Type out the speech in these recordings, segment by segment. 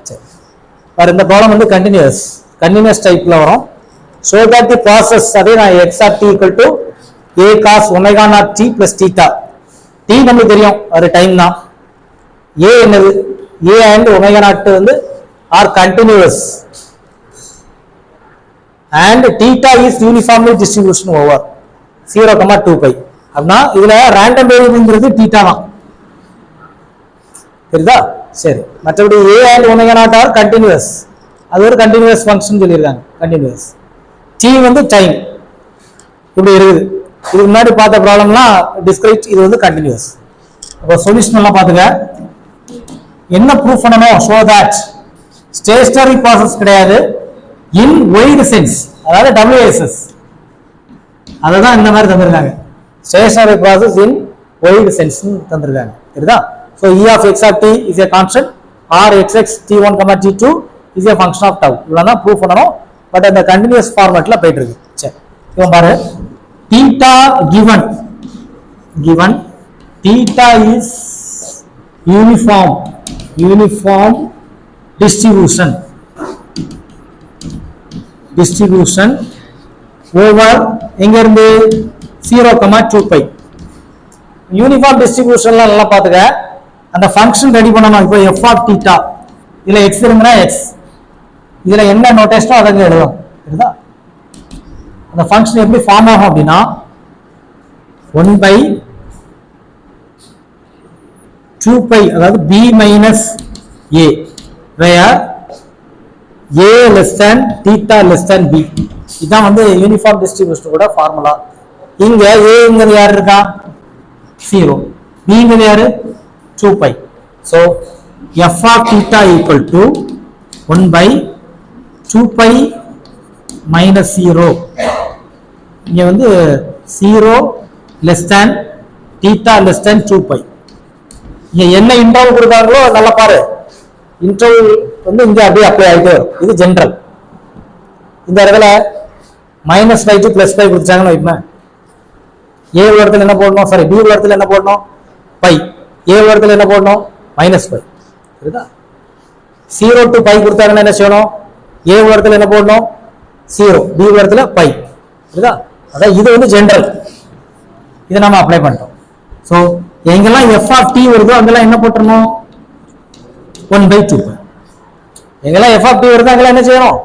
சரி இந்த ப்ராப்ளம் வந்து கண்டினியூஸ் டைப்ல வரும். ஷோ தட் தி ப்ராசஸ் அதே நான் x of t equal to a cos omega not t plus theta. t நமக்கு தெரியும் ஒரு டைம் தான். a என்னது a and ஒமேகா நாட் வந்து are continuous and theta is uniformly distribution over 0, 2 pi. அப்படின்னா இதுல ரேண்டம் வேரியபிள்ங்கிறது தீட்டா தான். புரியுதா? சரி, மற்றபடி a and omega not are continuous. அது ஒரு கண்டினியூஸ் ஃபங்க்ஷன் சொல்லியிருக்காங்க. கண்டினியூஸ் t வந்து டைம் இப்படி இருக்குது. இதுக்கு முன்னாடி பார்த்த ப்ராப்ளம்லாம் டிஸ்கிரைட், இது வந்து கண்டினியூஸ். அப்போ சொல்யூஷன் எல்லாம் பார்த்துக்க. என்ன ப்ரூஃப் பண்ணணும்? ஷோ தட் ஸ்டேஷனரி ப்ராசஸ் கிடையாது இன் வைட் சென்ஸ், அதாவது WSS. அதுதான் இந்த மாதிரி தந்திருக்காங்க. Stationary process in wide sense தந்திருக்காங்க. சரிதா? So E of x of t is a constant or xx t1, t2 is a function of tau. இவ்வளவுதான் proof பண்ணணும். பட் அந்த கண்டினியூஸ் ஃபார்மேட்ல போயிட்டு இருக்கு. சரி, இப்போ பாரு, theta given theta is uniform distribution over எங்க இருந்து 0, 2 pi. யூனிஃபார்ம் டிஸ்ட்ரிபியூஷன்ல நல்லா பாத்துக்க. அந்த ஃபங்க்ஷன் ரெடி பண்ணணும். இப்போ f of theta இதுல x இருந்துனா x, இதுல என்ன நோட்டேஷனோ அதை எழுதும். சரிதா? அந்த ஃபங்க்ஷன் எப்படி ஃபார்ம் ஆகும் அப்படின்னா 1/2 pi, அதாவது b minus a where a less than theta less than b. இதான் வந்து யூனிஃபார்ம் டிஸ்ட்ரிபியூஷன் கூட ஃபார்முலா. இங்க a ங்கிறது யார் இருக்கா? 0. b ங்கிறது யாரு? 2 pi. so f of theta equal to 1/2 pi minus 0. இங்க வந்து 0 less than theta less than 2 pi. இங்க என்ன இன்டர்வல் கொடுத்தாங்களோ நல்லா பாரு. இன்டர்வல் வந்து இங்க அப்படியே அப்ளை ஆயிட்டே வரும். இது ஜெனரல். இந்த இடத்துல -5 to +5 கொடுத்தாங்கன்னு வைப்பேன். a இடத்துல என்ன போடணும்? சாரி, b இடத்துல என்ன போடணும்? பை. a இடத்துல என்ன போடணும்? -5. சரிதா? 0 to pi கொடுத்தாங்கன்னா என்ன செய்யணும்? a இடத்துல என்ன போடணும்? 0, b இடத்துல பை. சரிதா? அதான் இது வந்து ஜெனரல். இதை நாம அப்ளை பண்ணிட்டோம். ஸோ எங்கெல்லாம் f of t வருதோ அங்கெல்லாம் என்ன போட்டுறணும்? 1/2 pi. எங்கெல்லாம் f of t வருதோ அங்கெல்லாம் என்ன செய்யணும்?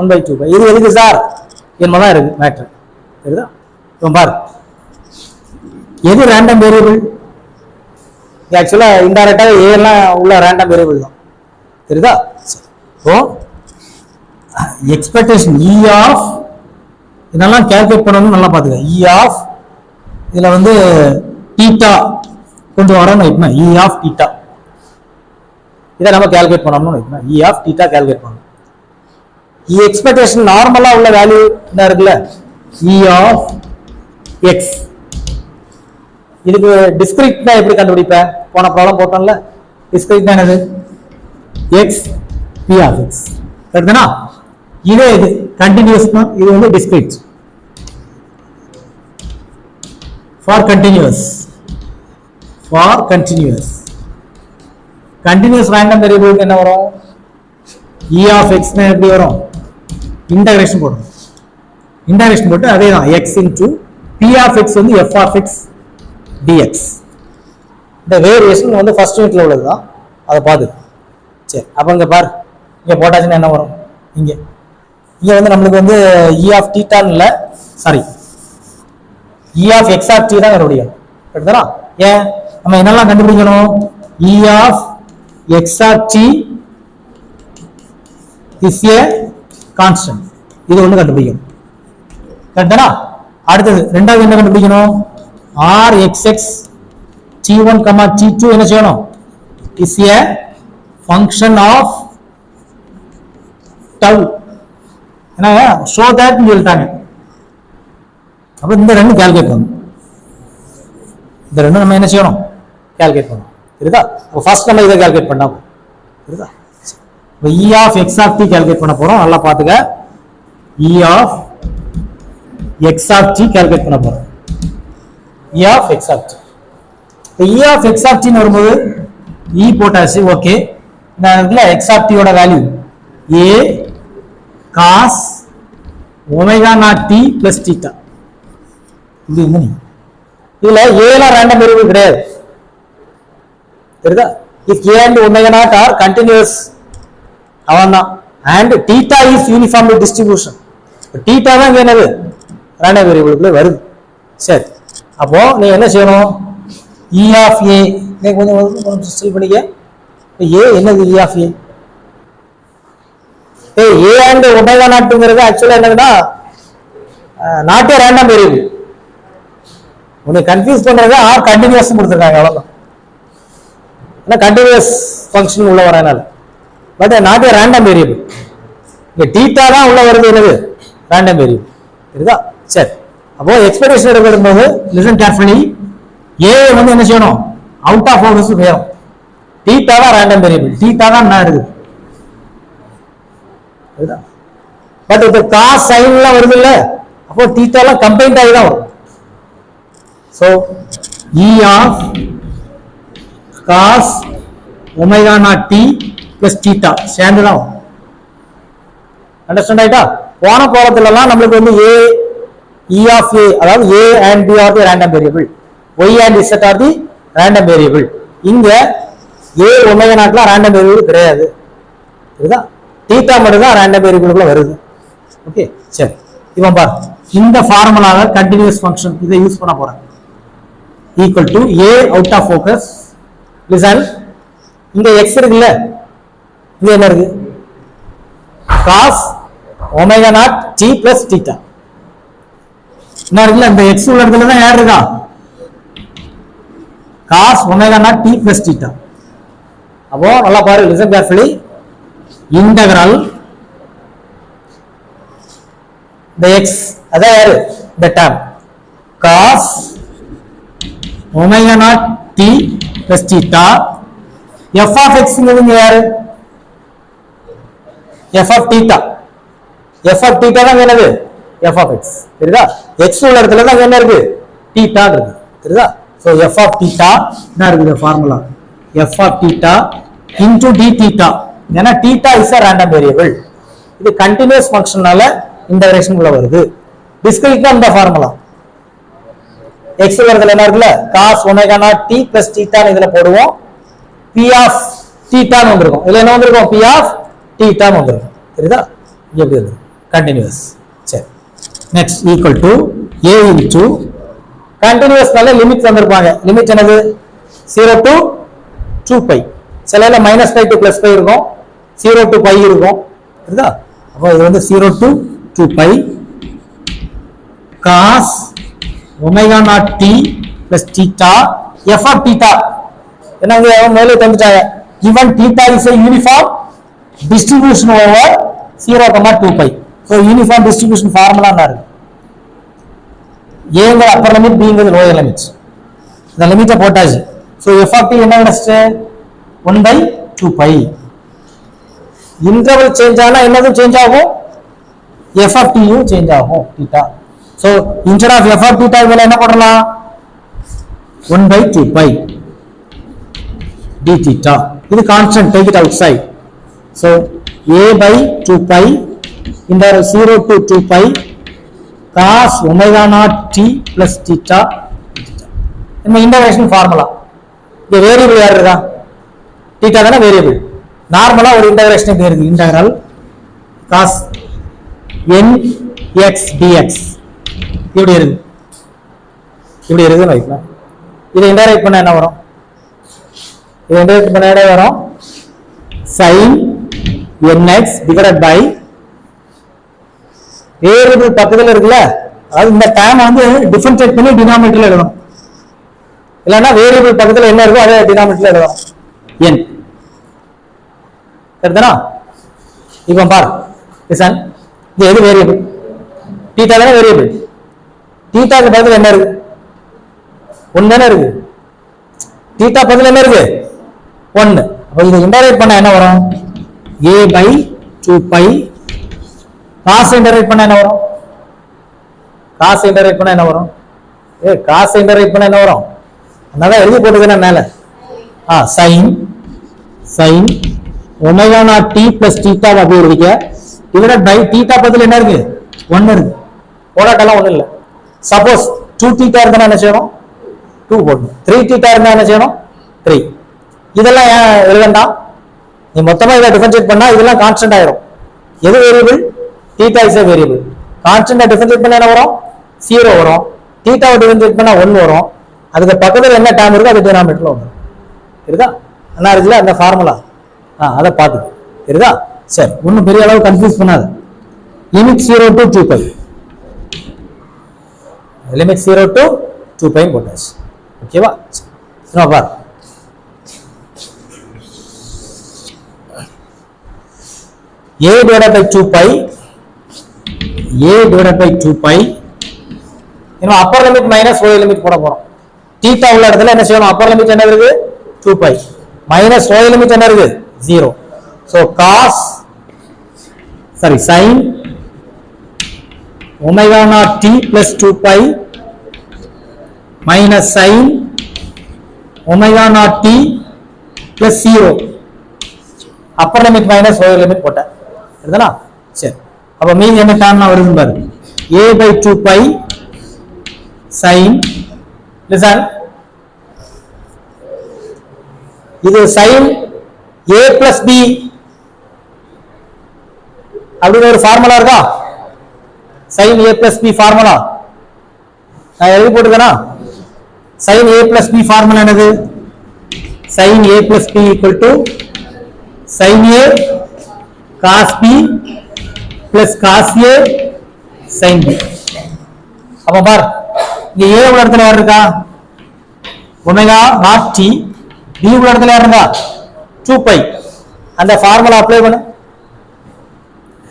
1/2 pi. இது எதுக்கு சார்? என்னதான் இருக்கு மேட்டர். சரிதா? இப்போ பாரு, எது ரேண்டம் வேரியபிள்? ஆக்சுவலா இன்டைரக்டா a எல்லாம் உள்ள ரேண்டம் வேரியபிள் தான். சரிதா? ஸோ எக்ஸ்பெக்டேஷன் E of இதெல்லாம் கால்குலேட் பண்ணணும். நல்லா பாத்துக்க. E of இதுல வந்து தீட்டா கொண்டு வரணும். இப்ப E of தீட்டா இதை நம்ம கால்குலேட் பண்ணணும்னு வைக்கணும். E of தீட்டா கால்குலேட் பண்ணணும். E எக்ஸ்பெக்டேஷன் நார்மலா உள்ள வேல்யூ என்ன இருக்குல்ல? E of x. இதுக்கு டிஸ்கிரிட்னா எப்படி கண்டுபிடிப்பேன்? போன ப்ராப்ளம் போட்டோம்ல. டிஸ்கிரிட்னா என்னது? x p of x. சரிதானா? இதே இது கண்டினியூஸ்னா இது வந்து discrete. for continuous random variable என்ன வரும்? E of x னா எப்படி வரும்? இன்டகிரேஷன் போடணும். இன்டகிரேஷன் போட்டு அதே தான் x into p of x வந்து f of x dx. இந்த வேரியேஷன் வந்து ஃபர்ஸ்ட் யூனிட்ல உள்ளதுதான். அதை பாத்து. சரி, அப்ப இங்க பாரு, இங்க போட்டாச்சுன்னா என்ன வரும்? இங்க வந்து நம்மளுக்கு வந்து E of theta இல்ல, sorry, E of x of t தான் கண்டுபிடிக்கணும். சரிதானா? ஏன் நம்ம என்னெல்லாம் கண்டுபிடிக்கணும்? E of x of t is a constant. இது ஒண்ணு கண்டுபிடிக்கணும். கரெக்ட்டா? அடுத்தது ரெண்டாவது என்ன கண்டுபிடிக்கணும்? r xx t1, t2 என்ன செய்யணும்? is a function of tau. என்ன show that சொல்லிட்டாங்க. அப்ப இந்த ரெண்டு கால்குலேட் பண்ணணும். இந்த ரெண்டு நம்ம என்ன செய்யணும்? கால்குலேட் பண்ணணும். சரிதா? அப்ப ஃபர்ஸ்ட் நம்ம இதை கால்குலேட் பண்ணா போதும். சரிதா? இப்போ E of x of t calculate பண்ண போறோம். நல்லா பாத்துக்க. E of x of t calculate பண்ண போறோம். E of x of t. இப்போ E of x of t ன்னு வரும்போது E போட்டாச்சு. ஓகே. இந்த இடத்துல x of t ஓட value a cos omega naught t plus theta. இதுல a ல random variable கிடையாது. தெரியுதா? if a and omega naught are continuous அவன்தான் and theta is uniformly distribution. theta தான் என்னது random variable குள்ள வருது. சரி, அப்போ நீ என்ன செய்யணும்? e of a நீ கொஞ்சம் ஸ்டில் பண்ணிக்க. a என்னது e of a? a and omega naught ஆக்சுவலா என்னதுன்னா நாட் a random variable. உன்னை கன்ஃபியூஸ் பண்றது ஆர் கண்டினியூஸ் கொடுத்துருக்காங்க, அவ்வளவுதான். ஏன்னா கண்டினியூஸ் ஃபங்க்ஷன் உள்ள வரனால, but not a random variable. இங்க தீட்டா தான் உள்ள வருது, என்னது random variable. சரிதா? சரி, அப்போ எக்ஸ்பெக்டேஷன் எடுக்கும்போது லிசன் கேர்ஃபுல்லி. a வந்து என்ன செய்யணும்? அவுட் ஆஃப் ஃபோக்கஸ் வேணும். தீட்டா தான் random variable, தீட்டா தான் என்ன இருக்குது. சரிதா? பட் இப்போ cos sin எல்லாம் வருது இல்ல, அப்போ தீட்டா எல்லாம் கம்பைன்ட் ஆகி தான் வரும். So e of cos omega naught t plus theta சேர்ந்து தான் வரும். அண்டர்ஸ்டாண்ட் ஆயிட்டா? போன கோலத்துல எல்லாம் நம்மளுக்கு வந்து a e of a, அதாவது a and b are the random variable, y and z are the random variable. இங்க a omega naught ல random variable கிடையாது. சரிதா? theta மட்டும் தான் random variable குள்ள வருது. ஓகே, சரி. இப்போ பாரு, இந்த ஃபார்முலால கண்டினியூஸ் ஃபங்க்ஷன் இதை யூஸ் பண்ண போறேன். equal to a out of focus. listen, இங்க x இருக்குல்ல, இது என்ன இருக்கு? cos omega naught t plus theta. என்ன இருக்குல்ல, இந்த x உள்ள இடத்துல தான் யார் இருக்கா? cos omega naught t plus theta. அப்போ நல்லா பாரு, listen carefully. integral the x, அதான் யாரு? the term cos omega naught t plus theta. f of x ங்கிறது யாரு? f of theta. f of theta தான் என்னது? f of x. Saritha? x உள்ள இடத்துல தான் என்ன இருக்கு? theta இருக்கு. சரிதா? so f of theta என்ன இருக்குது formula? f of theta into d theta. ஏன்னா theta is a random variable. இது கண்டினியூஸ் ஃபங்க்ஷனால இன்டகிரேஷன் உள்ள வருது. டிஸ்கிரிட்னா இந்த ஃபார்முலா x வரதுல என்ன இருக்குல, cos omega naught t plus theta ன்னு இதுல போடுவோம். p of theta ன்னு வந்திருக்கும். இதுல என்ன வந்திருக்கும்? p of theta ன்னு வந்திருக்கும். சரிதா? இங்க எப்படி இருக்கு? கண்டினியூஸ். சரி, next equal to a into கண்டினியூஸ்னால லிமிட் வந்திருப்பாங்க. லிமிட் என்னது? 0 to 2π. சிலல -π to +π இருக்கும், 0 to π இருக்கும். சரிதா? அப்போ இது வந்து 0 to 2π cos omega naught t plus theta f of theta. என்னங்க மேலே தந்துட்டாங்க, given theta is a uniform distribution over 0, 2π. so uniform distribution formula என்ன இருக்கு? a ங்கற அப்பர் லிமிட், b ங்கற லோயர் லிமிட். இந்த லிமிட்ட போட்டாச்சு. so f of t என்ன கிடைச்சது? 1/2π. இன்டர்வல் சேஞ்ச் ஆனா என்னது சேஞ்ச் ஆகும்? f of t யும் சேஞ்ச் ஆகும், theta. so instead of f of theta இதுல என்ன போடலாம்? 1/2π d theta. இது constant, take it outside. so a/2π இந்த 0 to 2π cos omega naught t plus theta. இந்த இன்டகிரேஷன் ஃபார்முலா. இந்த வேரியபிள் யார் இருக்கா? theta தான வேரியபிள். நார்மலா ஒரு இன்டகிரேஷன் எப்படி இருக்கு? Integral cos n x dx இப்படி இருக்கு, இப்படி இருக்குன்னு வைக்கலாம். இதை இன்டகிரேட் பண்ண என்ன வரும்? இதை இன்டகிரேட் பண்ண என்ன வரும்? sin nx divided by variable பக்கத்துல இருக்குல்ல, அதாவது இந்த டேர்ம் வந்து டிஃபரன்ஷியேட் பண்ணி டினாமினேட்டர்ல எழுதணும். இல்லைன்னா வேரியபிள் பக்கத்துல என்ன இருக்கோ அதை டினாமினேட்டர்ல எழுதணும், n. சரிதானா? இப்போ பாரு, லிசன், இது எது வேரியபிள்? தீட்டா தானே வேரியபிள். தீட்டாக்கு பதில் என்ன இருக்கு? 1 தானே இருக்கு. தீட்டா பதில் என்ன இருக்கு? 1. அப்ப இதை இன்டகிரேட் பண்ண என்ன வரும்? a/2π. cos இன்டகிரேட் பண்ண என்ன வரும்? cos இன்டகிரேட் பண்ண என்ன வரும்? cos இன்டகிரேட் பண்ண என்ன வரும்? அதனால எழுதி போட்டுக்கிறேன் மேல. sin omega not t plus theta அப்படி இருக்கு. இதுல பை தீட்டா பதில் என்ன இருக்கு? 1 இருக்கு. போடாட்டெல்லாம் ஒண்ணு இல்ல. சப்போஸ் 2 தீட்டா இருந்தா என்ன செய்யணும்? 2 போடணும். 3 தீட்டா இருந்தா என்ன செய்யணும்? 3. இதெல்லாம் எழுதண்டா. நீ மொத்தமா இதை டிஃபரன்ஷியேட் பண்ணா இதெல்லாம் கான்ஸ்டன்ட் ஆயிரும். எது variable? Theta is a variable. Constant differentiate பண்ணா என்ன வரும்? 0 வரும். தீட்டாவை டிஃபரன்ஷியேட் பண்ணா 1 வரும். அதுக்கு பக்கத்துல என்ன டேர்ம் இருக்கோ அது டினாமினேட்டர்ல வரும். இருக்குதா? அனாலஜில அந்த ஃபார்முலா அதை பார்த்துக்கோ. இருக்குதா? சரி, ஒன்றும் பெரிய அளவு கன்ஃபியூஸ் பண்ணாது. Limit 0 to 2π. லிமிட் 0 to 2π போட்டாச்சு. ஓகேவா? பார், a divided by 2π, a divided by 2π. இன்னும் upper limit minus y limit போட போறோம். தீட்டா உள்ள இடத்துல என்ன செய்யணும்? அப்பர் லிமிட் என்ன இருக்கு? 2π மைனஸ் y லிமிட் என்ன இருக்கு? 0. so cos sin omega naught t plus 2π minus sin omega naught t plus 0. Upper limit minus y limit போட்டேன். சரிதானா? சரி, அப்ப மீன் என்ன டேர்ம்னா வருது பாரு. a by 2π sin, listen, இது sin a plus b அப்படின்னு ஒரு ஃபார்முலா இருக்கா? sin a plus b formula நான் எழுதி போட்டுக்கனா? sin a plus b formula என்னது? sin a plus b equal to sin a cos b plus cos a sin b. அப்ப பார், இங்க a உள்ள இடத்துல யார் இருக்கா? Omega not t. b உள்ள இடத்துல யார் இருக்கா? 2π. அந்த ஃபார்முலா அப்ளை பண்ணு.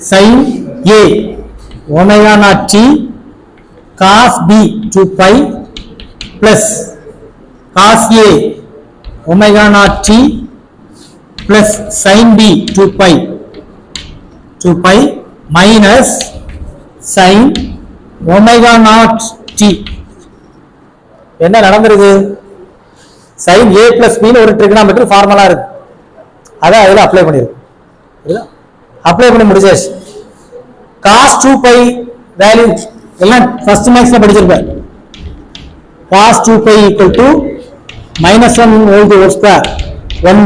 sin a omega naught t cos b 2π plus cos a omega naught t plus sin b 2π minus sin omega naught t. என்ன நடந்துருது? sin a plus b ன்னு ஒரு trigonometry formula இருக்கு. அதை அதில் அப்ளை பண்ணிருக்கு. அப்ளை பண்ணி முடிச்சாச்சு. cos 2π வேல்யூ எல்லாம் ஃபர்ஸ்ட் மேக்ஸ்ல படிச்சிருப்பேன். cos 2π equal to -1 whole to square 1.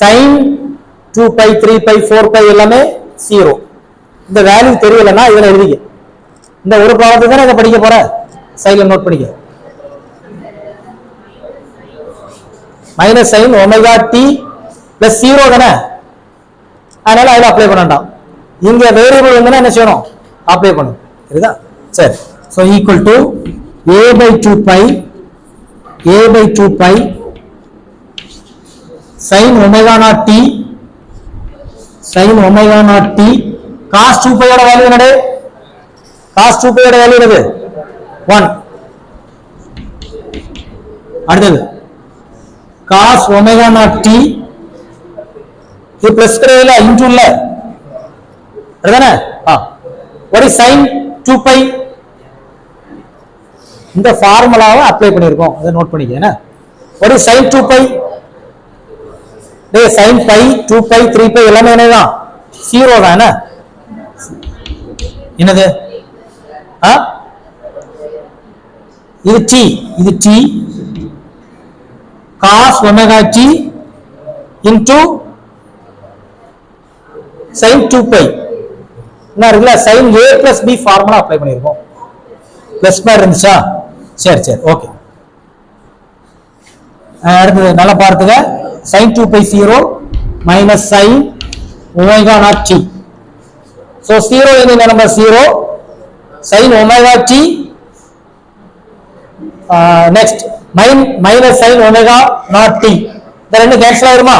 sin 2π 3π 4π எல்லாமே 0. இந்த வேல்யூ தெரியலன்னா இதுல எழுதிக்க. இந்த ஒரு ப்ராப்ளத்தை தான் இதை படிக்க போற. சைடுல நோட் பண்ணிக்க. Minus sin omega t plus 0 தானே, அதனால அதில் அப்ளை பண்ணாண்டாம். இங்க வேரியபிள் வந்து என்ன செய்யணும்? அப்ளை பண்ணணும். சரிதா? சரி, so equal to a by 2π sin omega naught t cos 2π ஓட வேல்யூ என்னது? cos 2π ஓட வேல்யூ என்னது? 1. அடுத்தது cos omega naught t, இது பிளஸ் கிடையாது, இன்டு இல்ல, அதுதானே? what is sin 2π? இந்த ஃபார்முலாவை அப்ளை பண்ணிருக்கோம், அதை நோட் பண்ணிக்க. what is sin 2π? டேய் sin π 2π 3π எல்லாமே என்னதான்? 0 தான். என்னது? இது t, இது t cos omega t into sin 2π. என்ன இருக்குல்ல? sin a plus b formula apply பண்ணிருக்கோம். பிளஸ் மாதிரி இருந்துச்சா? சரி சரி, ஓகே. அடுத்தது நல்லா பார்த்துங்க. sin 2π 0 minus sin omega naught t. so 0 in the number 0, sin omega t, next minus sin omega naught t. இந்த ரெண்டு கேன்சல் ஆயிருமா?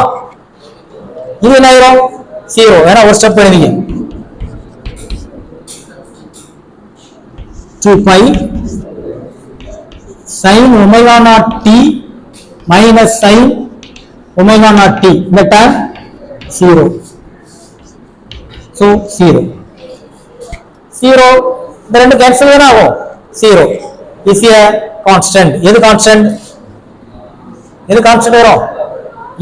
இது என்ன ஆயிரும்? 0. ஏன்னா ஒரு ஸ்டெப் எழுதிங்க. 2π sin omega naught t minus sin omega naught t. இந்த term 0. so 0 இந்த ரெண்டு கேன்சல் என்ன ஆகும்? 0 is a constant. எது கான்ஸ்டன்ட்? எது கான்ஸ்டன்ட் வரும்?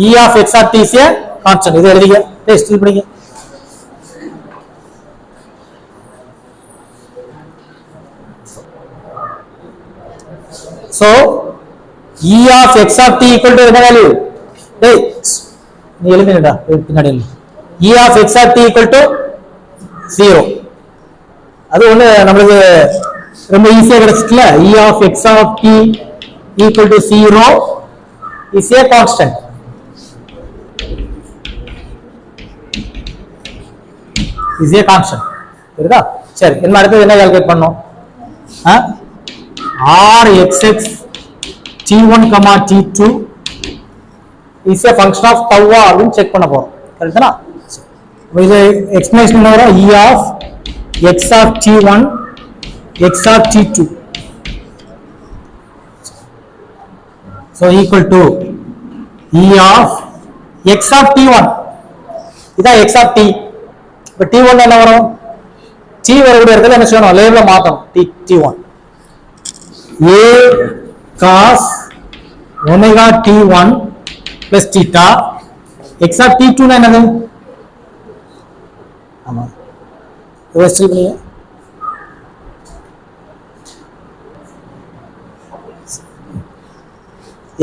e of x of t is a constant. இது எழுதிங்க, டெஸ்ட் படிங்க. So E of x of t equal to என்ன வேல்யூ? டேய் நீ எழுதுங்கடா பின்னாடி. E of x of t equal to 0. அது ஒண்ணு நமக்கு ரொம்ப ஈஸியா கிடைச்சிட்டல. E of x of t equal to 0 is a constant. Is a constant. சரிதா? சரி, என்ன அடுத்து என்ன கால்குலேட் பண்ணோம்? R xx t1 t2 is a function of tau அப்படின்னு செக் பண்ண போறோம். கரெக்ட்டா? இது எக்ஸ்பிளனேஷன் வரும். E of x of t1 x of t2 so equal to E of x of t1. இதான் x of t. இப்ப t1 என்ன வரும்? t வரக்கூடிய இடத்துல என்ன செய்யணும்? லேபிள மாத்தணும். t1 a cos omega t1 plus theta. x of t2 என்னது? ஆமா யோசிச்சு பண்ணீங்க.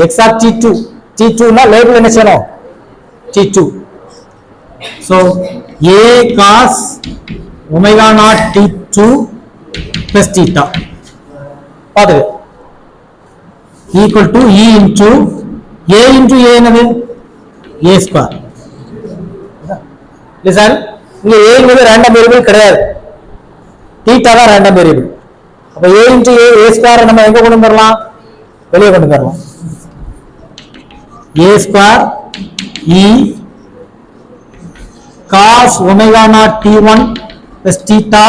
x of t2 னா லேபிள் என்ன செய்யணும்? t2. so a cos omega naught t2 plus theta பாருங்க equal to e into a என்னது? a square. லிசன், இங்க a என்பது ரேண்டம் வேரியபிள் கிடையாது, தீட்டா தான் ரேண்டம் வேரியபிள். அப்ப a into a square நம்ம எங்க கொண்டு வரலாம்? வெளியே கொண்டு வரலாம். a square e cos omega naught t1 plus theta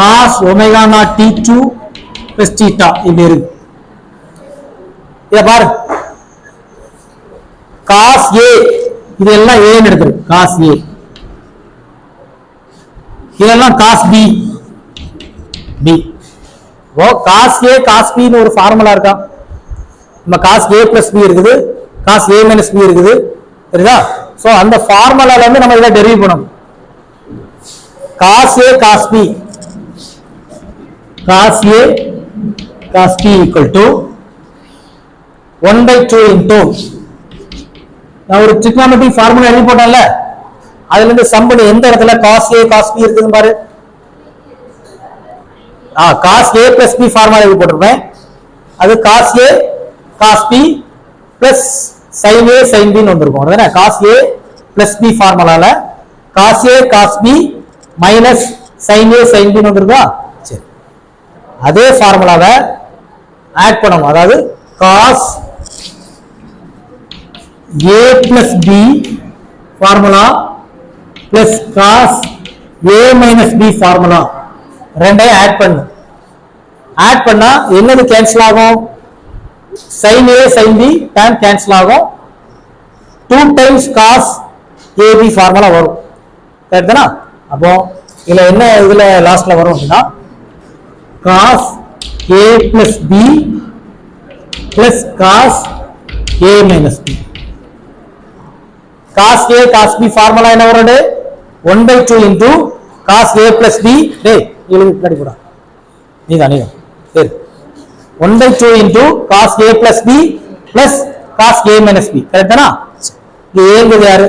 cos omega naught t2 plus theta இப்படி இருக்கு. இத பாரு, cos a இதெல்லாம் a ன்னு எடுத்துரு. cos a இதெல்லாம் cos b b. O cos a cos b ன்னு ஒரு ஃபார்முலா இருக்கா? நம்ம cos a plus b இருக்குது, cos a minus b இருக்குது, சரிதா? சோ அந்த ஃபார்முலால இருந்து நம்ம இத டெரிவ் பண்ணணும். cos a cos b cos b equal to 1/2 into நான் ஒரு trigonometric ஃபார்முலா எழுதி போட்டேன்ல, அதுல இருந்து சம் பண்ணி எந்த இடத்துல cos a cos b இருக்குன்னு பாரு. cos a plus b formula எழுதி போட்டுருப்பேன். அது cos a cos b plus sin a sin b ன்னு வந்திருக்கும். அதானே cos a plus b ஃபார்முலால cos a cos b minus sin a sin b ன்னு வந்திருக்கா? சரி, அதே ஃபார்முலாவை ஆட் பண்ணணும். அதாவது cos a plus b formula plus cos a minus b formula ரெண்டையும் ஆட் பண்ணு. ஆட் பண்ணா என்னது கேன்சல் ஆகும்? sin a sin b tan cancel ஆகும். 2 times cos ab ஃபார்முலா வரும். கரெக்ட்டா? அப்போ இதுல என்ன இதுல லாஸ்ட்ல வரும் அப்படினா cos a plus b plus cos a minus b. cos a cos b formula என்ன வருது? 1/2 into cos a plus b. டேய் எழுதி பின்னாடி போடா. நீதான் சரி, 1/2 into cos a plus b plus cos a minus b. கரெக்ட்டா? இது a ங்கிறது யாரு?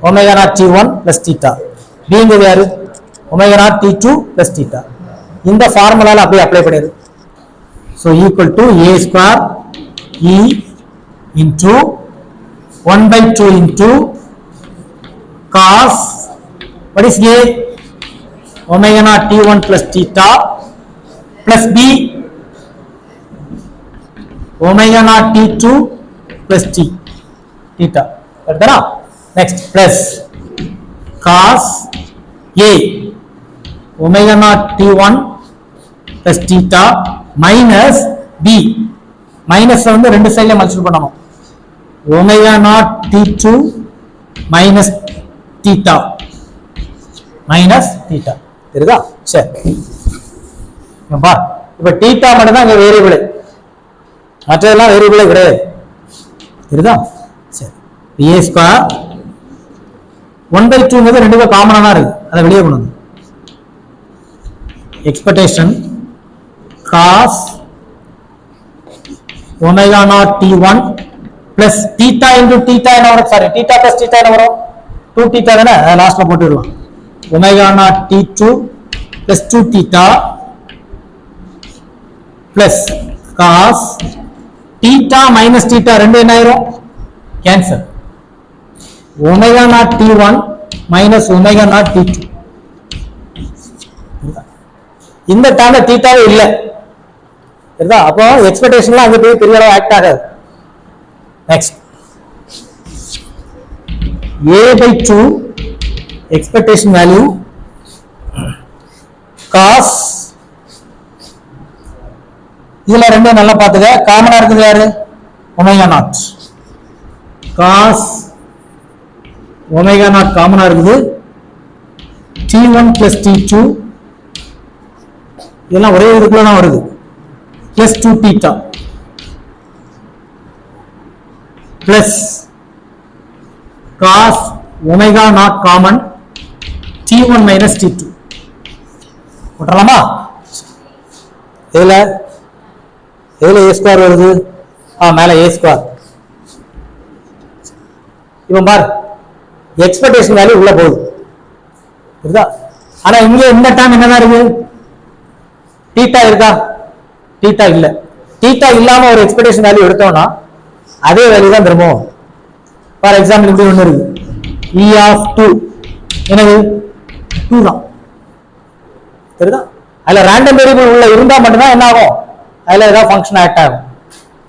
omega naught t1 plus theta. b ங்கிறது யாரு? omega naught t2 plus theta. இந்த ஃபார்முலால அப்படியே அப்ளை பண்ணிரு. so equal to a square e into 1/2 into cos, what is a? omega naught t1 plus theta plus b omega naught t2 plus theta. Correct? Next plus cos a omega naught t1 plus theta minus b. minus வந்து ரெண்டு சைடுல multiply பண்ணனும். omega naught t2 minus theta தெரியுதா? சரி, பா இப்ப theta மட்டும் தான் இங்க வேரியபிள், மற்றதெல்லாம் வேரியபிளே கிடையாது. தெரியுதா? சரி, a ஸ்கொயர் 1/2 ரெண்டுமே காமனா தான் இருக்கு, அதை வெளியே கொண்டு வந்து expectation cos omega naught t1 plus theta into theta என்ன வரும், சாரி theta plus theta என்ன வரும், 2 theta தானே, லாஸ்ட்ல போட்டுடலாம். omega naught t2 plus 2 theta plus cos theta minus theta ரெண்டு என்ன ஆயிரும், cancel. omega naught t1 minus omega naught t2. இந்த டேர்ம்ல தீட்டாவே இல்ல, சரிதா? அப்போ எக்ஸ்பெக்டேஷன்லாம் அங்க போய் பெரிய அளவு ஆக்ட் ஆகாது. Next a/2 expectation value cos, இதுல ரெண்டும் நல்லா பாத்துக்க, காமனா இருக்குது யாரு, omega not. cos omega not காமனா இருக்குது, t1 plus t2 இதெல்லாம் ஒரே இதுக்குள்ள தான் வருது, plus 2 theta plus cos omega not common t1 minus t2 போட்டலாமா? இதுல a ஸ்கொயர் வருது, மேல a ஸ்கொயர். இப்போ பார் எக்ஸ்பெக்டேஷன் வேல்யூ உள்ள போகுது, சரிதா? ஆனா இங்க இந்த டைம் என்னதான் இருக்கு, தீட்டா இருக்கா, தீட்டா இல்ல. தீட்டா இல்லாம ஒரு எக்ஸ்பெக்டேஷன் வேல்யூ எடுத்தோம்னா அதே வேல்யூ தான் திரும்பவும். ஃபார் எக்ஸாம்பிள் இப்படி ஒண்ணு இருக்கு, e of 2 என்னது 2 தான், சரிதா? அதுல ரேண்டம் வேரியபிள் உள்ள இருந்தா மட்டும்தான் என்ன ஆகும், அதுல ஏதாவது ஃபங்க்ஷன் ஆக்ட் ஆகும்.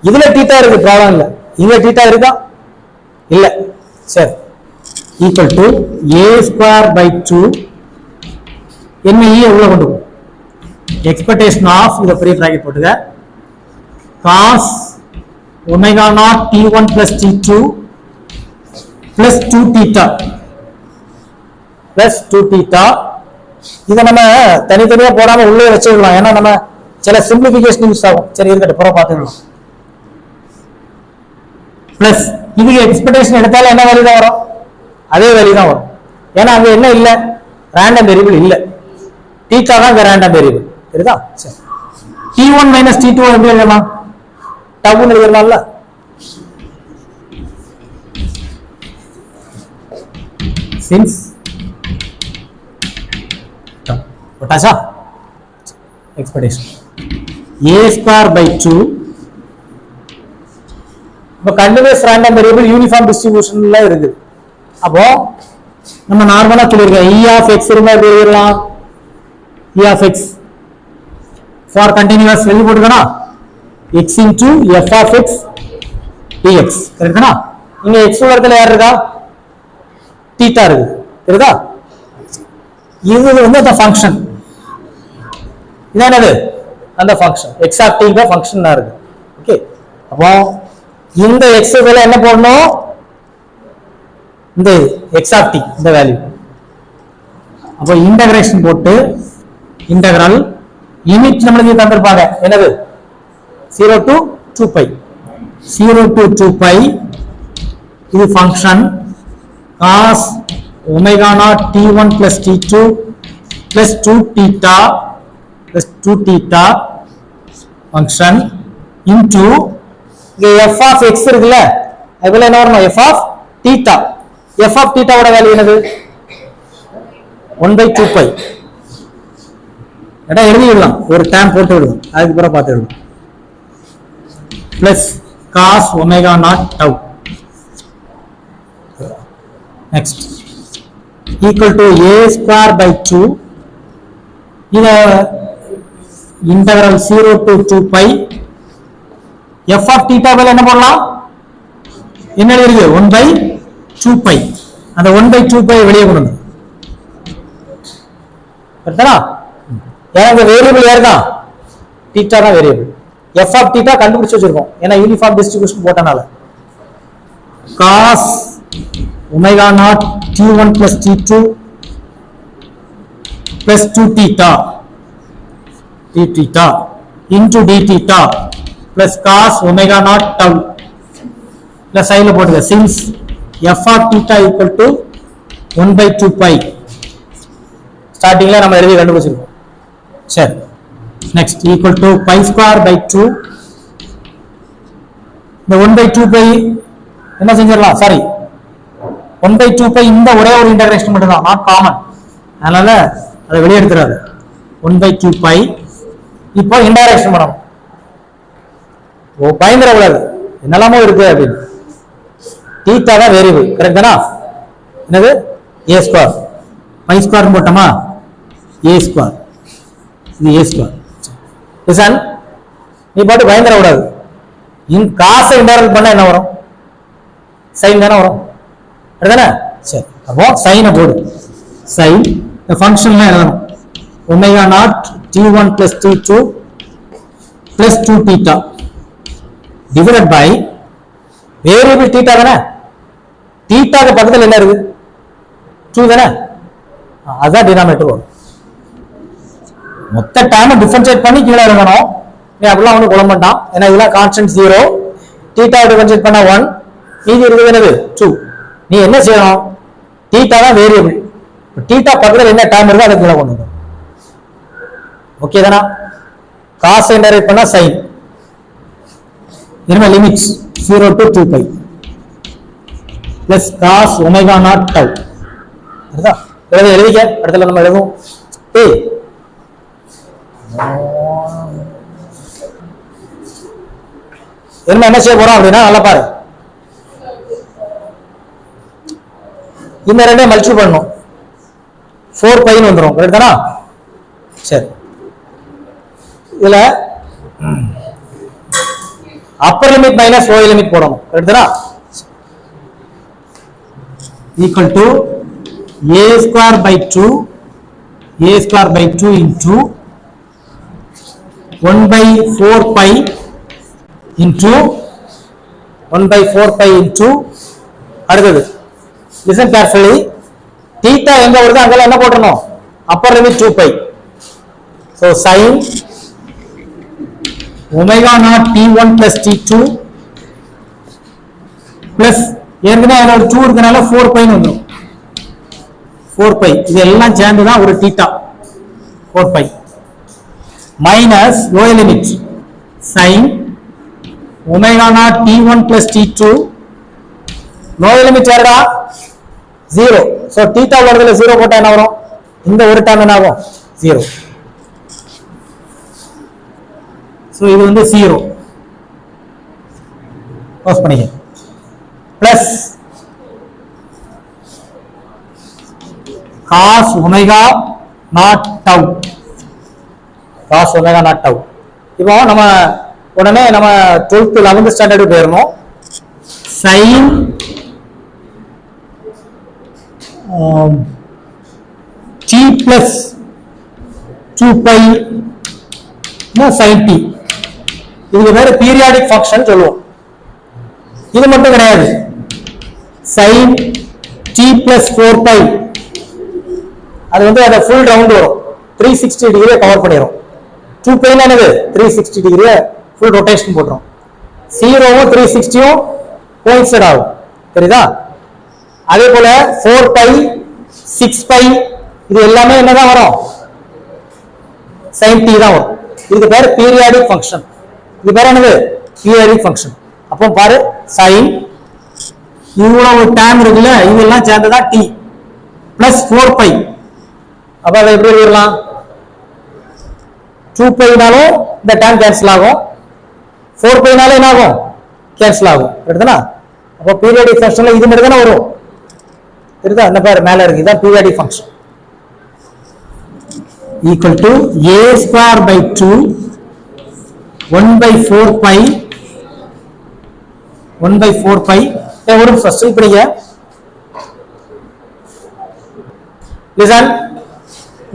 இதுல தீட்டா இருக்கு, ப்ராப்ளம் இல்ல. இங்க தீட்டா இருக்கா, இல்ல. சரி, equal to a square by 2 என்ன e உள்ள கொண்டு போ, எக்ஸ்பெக்டேஷன் ஆஃப், இத பெரிய பிராக்கெட் போட்டுக்க, cos omega naught t1 plus t2 plus 2 theta plus 2 theta. இத நம்ம தனித்தனியா போடாம உள்ளே வச்சிடலாம், ஏன்னா நம்ம சில சிம்பிளிஃபிகேஷன் யூஸ் ஆகும். சரி இருக்கட்டும், புறம் பார்த்துக்கலாம். பிளஸ் இதுக்கு எக்ஸ்பெக்டேஷன் எடுத்தாலும் என்ன வேல்யூ தான் வரும், அதே வேல்யூ தான் வரும். ஏன்னா அங்க என்ன இல்ல, ரேண்டம் வேரியபிள் இல்ல, தீட்டா தான் இங்க ரேண்டம் வேரியபிள், சரிதா? சரி, t1 minus t2 எப்படி எழுதலாம், டவுன் எழுதலாம்ல. சின்ஸ் போட்டாச்சா, எக்ஸ்பெக்டேஷன் a ஸ்கொயர் பை 2. இப்போ கண்டினியூஸ் ரேண்டம் வேரியபிள் யூனிஃபார்ம் டிஸ்ட்ரிபியூஷன்ல இருக்கு. அப்போ நம்ம நார்மலா சொல்லிருக்கோம், e of x இருந்தா எப்படி எழுதலாம், e of x for continuous எழுதி போட்டுக்கணும், x into f of x dx, கரெக்ட்டா? இங்க x வரதுல யார் இருக்கா, தீட்டா இருக்கு, சரிதா? இது வந்து அந்த ஃபங்க்ஷன், இது என்னது, அந்த ஃபங்க்ஷன் x of t ங்க ஃபங்க்ஷன் தான் இருக்கு. ஓகே, அப்போ இந்த x வேல என்ன போடணும், இந்த x of t இந்த வேல்யூ. அப்போ இன்டகிரேஷன் போட்டு இன்டகிரல் லிமிட் நம்மளுக்கு தந்திருப்பாங்க, என்னது 0 to 2 pi, 0 to 2 pi. இது function cos omega naught t1 plus t2 plus 2 theta plus 2 theta function into f of x இருக்குல்ல, அதுல என்ன வரும், f of theta. f of theta ஓட வேல்யூ என்னது, 1/2 pi. எடா எழுதி விடலாம், ஒரு டேம் போட்டு விடுவோம், அதுக்கு அப்புறம் பார்த்து விடுவோம். plus cos omega naught tau. Next equal to a square by 2. இத integral 0 to 2 pi f of theta வேல என்ன போடலாம், என்ன இருக்கு, 1/2 pi. அந்த 1/2 pi வெளியே கொண்டு வந்து, கரெக்ட்டா? ஏன்னா வேரியபிள் யாருதா, தீட்டா தான் வேரியபிள். f of theta கண்டுபிடிச்சு வச்சிருக்கோம், ஏன்னா யூனிஃபார்ம் டிஸ்ட்ரிபியூஷன் போட்டனால. cos omega naught t1 plus t2 plus 2 theta d theta into d theta plus cos omega naught tau plus side போடுங்க, since f of theta equal to 1 by 2 pi. ஸ்டார்டிங்ல நம்ம எழுதி கண்டுபிடிச்சிருக்கோம். சரி, next equal to pi square by 2. இந்த 1 by 2 pi என்ன செஞ்சிடலாம், sorry 1 by 2 pi இந்த ஒரே ஒரு இன்டகிரேஷன் மட்டும் தான், நாட் காமன், அதனால அதை வெளியே எடுத்துறாரு. 1 by 2 pi இப்போ இன்டகிரேஷன் பண்ணணும். ஓ பயந்துடக்கூடாது, என்னெல்லாமோ இருக்கு அப்படின்னு. தீட்டா தான் வேரியபிள், கரெக்ட் தானா? என்னது a ஸ்கொயர், பை ஸ்கொயர் போட்டோமா, a ஸ்கொயர், இது a ஸ்கொயர். லிசன், நீ பாட்டு பயந்துடக்கூடாது. காசை இன்டகிரேட் பண்ணா என்ன வரும், சைன் தானே வரும், தானே? சரி, அப்போ சைனை போடு. சைன் இந்த ஃபங்க்ஷன்லாம் எழுதணும். Omega not t1 plus t2 plus 2 theta divided by variable theta தானே, தீட்டாக்கு பக்கத்தில் என்ன இருக்கு, 2 தானே, அதான் டினாமினேட்டர் வரும். மொத்த டைம் டிஃபரன்ஷியேட் பண்ணி கீழே இருக்கணும். நீ அப்படிலாம் ஒன்றும் குழம்ப மாட்டான், ஏன்னா இதெல்லாம் கான்ஸ்டன்ட் 0, தீட்டா டிஃபரன்ஷியேட் பண்ணா 1, மீதி இருக்குது என்னது 2. நீ என்ன செய்யணும், தீட்டா தான் வேரியபிள், தீட்டா பக்கத்தில் என்ன டைம் இருக்கோ அதை கீழே கொண்டு வரணும். ஓகே தானா? காஸ் இன்டகிரேட் பண்ணா சைன், என்ன limits 0 to 2 pi plus cos omega naught tau. அதுதான் எழுதிக்க, அடுத்தல நம்ம எழுதுவோம். என்ன செய்ய போறோம் அப்படின்னா, நல்லா பாரு, இந்த ரெண்டே மல்டிப்ளை பண்ணணும், 4 pi வந்துடும், கரெக்ட் தானா? சரி, இதுல upper limit minus lower limit போடணும், கரெக்ட் தானா? equal to a square by 2 into 1 by 4 pi into 1 by 4 pi into அடுத்தது listen carefully, theta எங்க வருது அங்கெல்லாம் என்ன போடணும், upper limit 2 pi. so sin omega naught t1 plus t2 plus ஏற்கனவே அதோட 2 இருக்கனால 4 pi வந்துடும், 4 pi இது எல்லாம் சேர்ந்து தான் ஒரு theta 4 pi minus lower limit sin omega naught t1 plus t2 lower limit யாரடா 0. so theta வரதுல 0 போட்டா என்ன வரும், இந்த ஒரு டேர்ம் என்ன ஆகும் 0. so இது வந்து 0 க்ளோஸ் பண்ணிக்க, plus cos omega naught tau, cos omega naught tau. இப்போ நம்ம உடனே நம்ம 12th 11th ஸ்டாண்டர்ட் போயிரணும். sin t plus 2 pi sin t, இதுக்கு பேரு பீரியாடிக் ஃபங்க்ஷன் சொல்லுவோம். இது மட்டும் கிடையாது, sin t plus 4 pi அது வந்து அத ஃபுல் ரவுண்ட் வரும், 360 டிகிரியை கவர் பண்ணிரும். 2 pi என்னது 360 டிகிரியை ஃபுல் ரொட்டேஷன் போட்டுரும். 0வும் 360யும் கோயின்சைட் ஆகும், தெரியுதா? அதே போல 4 pi 6 pi இது எல்லாமே என்னதான் வரும், sin t தான் வரும். இதுக்கு பேரு பீரியாடிக் ஃபங்க்ஷன், இது பேரு என்னது பீரியாடிக் ஃபங்க்ஷன். அப்போ பாரு, sin இவ்வளவு டைம் இருக்குல்ல, இதெல்லாம் சேர்ந்ததா t plus 4 pi. அப்ப அதை எப்படி எழுதலாம், 2 pi நாலும் இந்த டைம் கேன்சல் ஆகும், 4 pi நாலும் என்ன ஆகும் கேன்சல் ஆகும், எடுத்தனா? அப்போ பீரியாடிக் ஃபங்க்ஷன்ல இது மட்டும் தானே வரும், தெரியுதா? இந்த பாரு மேல இருக்கு, இதான் periodic function. equal to a square by 2 1 by 4 pi 1 by 4 pi. ஒரு ஃபர்ஸ்ட் படிங்க, listen,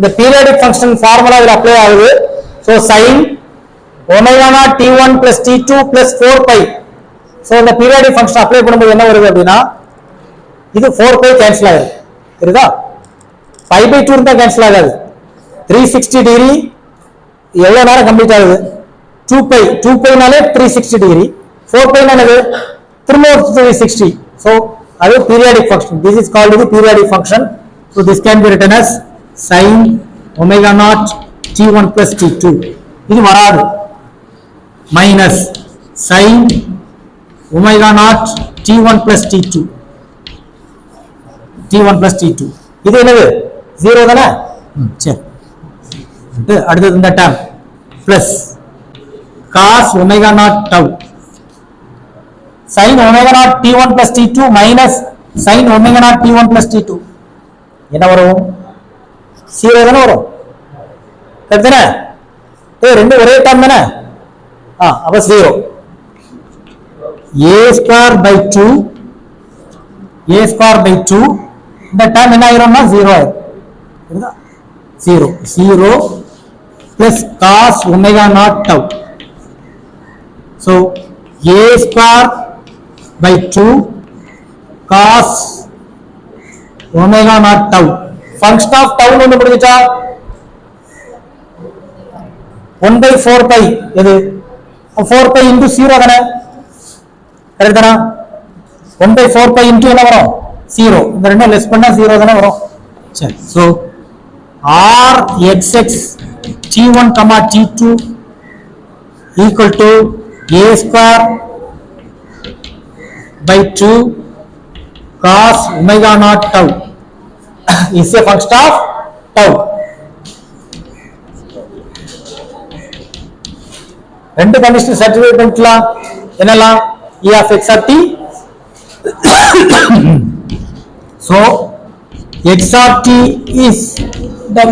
the periodic function formula will apply ஆகுது. so sin omega naught t1 plus t2 plus 4 pi. so இந்த periodic function apply பண்ணும்போது என்ன வருது அப்படின்னா, இது 4 pi cancel ஆகுது, தெரியுதா? pi by 2 இருந்தா கேன்சல் ஆகாது. 360 டிகிரி எவ்வளவு நேரம் கம்ப்ளீட் ஆகுது, 2 pi நாலே 360 டிகிரி, 4 pi நாலே திரும்ப 360. so அது periodic function. This is called the periodic function. So this can be written as sin omega naught t1 plus t2. இது வராது. Minus sin omega naught t1 plus t2. t1 plus t2. இது என்னது? 0 தானே? சரி. அடுத்தது இந்த term plus cos omega naught tau. sin omega naught t1 plus t2 minus sin omega naught t1 plus t2 என்ன வரும்? 0 தானே வரும். கரெக்ட் ரெண்டு ஒரே டேர்ம் தானே? அப்ப 0. a square by 2 இந்த டேர்ம் என்ன ஆயிரும்னா 0 ஆயிரும். 0 plus cos omega naught tau. So a square by 2 cos omega naught tau. Function of tau ஒன்று முடிஞ்சிட்டா 1 by 4 pi எது 4 pi into 0 தானே? கரெக்ட் தானா? 1 by 4 pi into என்ன வரும்? 0. இந்த ரெண்டும் லெஸ் பண்ணா 0 தானே வரும். சரி. So r xx t1 t2 equal to a square by 2 cos omega naught tau is a function of tau. ரெண்டு கண்டிஷன் சர்டிஃபை பண்ணிக்கலாம். என்னலாம்? e of x of t. So x of t is w